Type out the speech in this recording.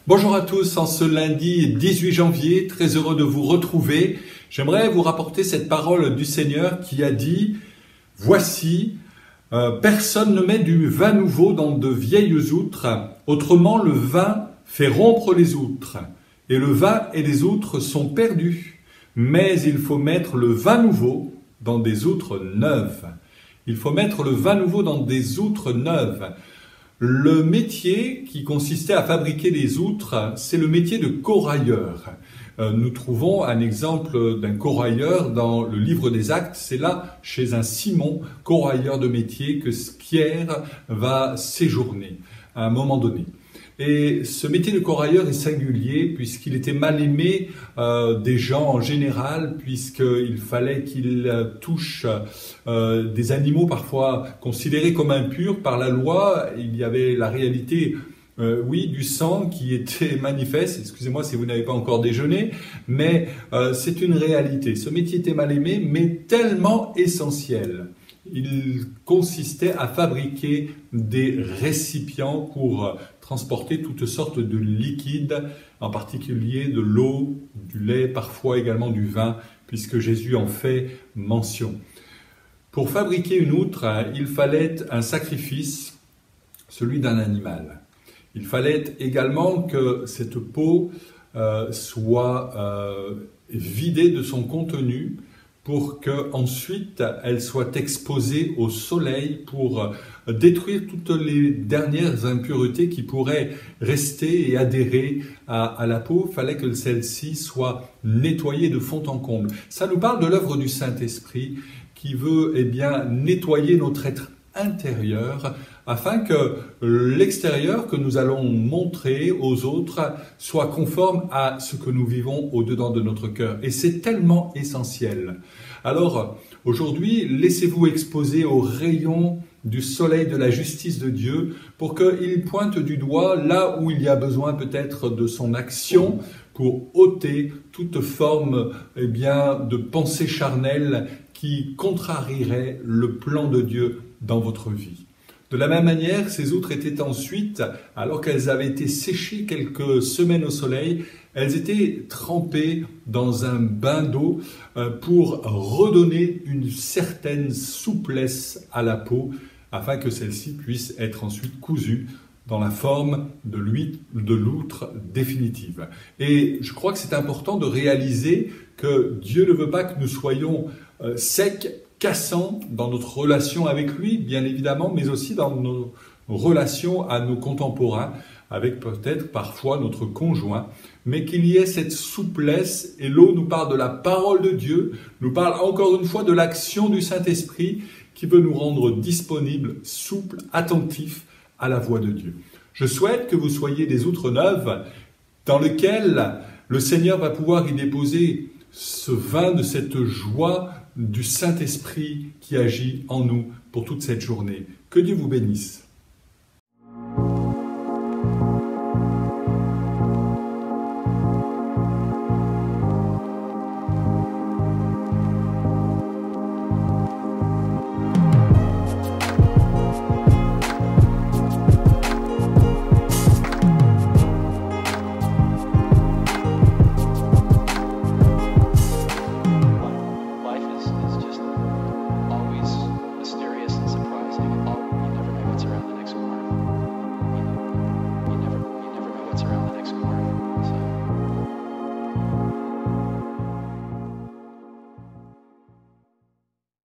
Bonjour à tous, en ce lundi 18 janvier, très heureux de vous retrouver. J'aimerais vous rapporter cette parole du Seigneur qui a dit « Voici, personne ne met du vin nouveau dans de vieilles outres, autrement le vin fait rompre les outres, et le vin et les outres sont perdus. Mais il faut mettre le vin nouveau dans des outres neuves. » Il faut mettre le vin nouveau dans des outres neuves. Le métier qui consistait à fabriquer les outres, c'est le métier de corailleur. Nous trouvons un exemple d'un corailleur dans le livre des Actes. C'est là, chez un Simon, corailleur de métier, que Pierre va séjourner à un moment donné. Et ce métier de corailleur est singulier puisqu'il était mal aimé des gens en général, puisqu'il fallait qu'il touche des animaux parfois considérés comme impurs par la loi. Il y avait la réalité, oui, du sang qui était manifeste. Excusez-moi si vous n'avez pas encore déjeuné, mais c'est une réalité. Ce métier était mal aimé, mais tellement essentiel. Il consistait à fabriquer des récipients pour transporter toutes sortes de liquides, en particulier de l'eau, du lait, parfois également du vin, puisque Jésus en fait mention. Pour fabriquer une outre, il fallait un sacrifice, celui d'un animal. Il fallait également que cette peau soit vidée de son contenu, pour qu'ensuite elle soit exposée au soleil pour détruire toutes les dernières impuretés qui pourraient rester et adhérer à la peau. Il fallait que celle-ci soit nettoyée de fond en comble. Ça nous parle de l'œuvre du Saint-Esprit qui veut nettoyer notre être intérieur afin que l'extérieur que nous allons montrer aux autres soit conforme à ce que nous vivons au-dedans de notre cœur. Et c'est tellement essentiel. Alors, aujourd'hui, laissez-vous exposer aux rayons du soleil de la justice de Dieu pour qu'il pointe du doigt là où il y a besoin peut-être de son action pour ôter toute forme de pensée charnelle qui contrarierait le plan de Dieu dans votre vie. De la même manière, ces outres étaient ensuite, alors qu'elles avaient été séchées quelques semaines au soleil, elles étaient trempées dans un bain d'eau pour redonner une certaine souplesse à la peau, afin que celle-ci puisse être ensuite cousue dans la forme de l'outre définitive. Et je crois que c'est important de réaliser que Dieu ne veut pas que nous soyons secs, cassants dans notre relation avec lui, bien évidemment, mais aussi dans nos relations à nos contemporains, avec peut-être parfois notre conjoint, mais qu'il y ait cette souplesse. Et l'eau nous parle de la parole de Dieu, nous parle encore une fois de l'action du Saint-Esprit qui veut nous rendre disponibles, souples, attentifs à la voix de Dieu. Je souhaite que vous soyez des outres neuves dans lesquelles le Seigneur va pouvoir y déposer ce vin de cette joie du Saint-Esprit qui agit en nous pour toute cette journée. Que Dieu vous bénisse.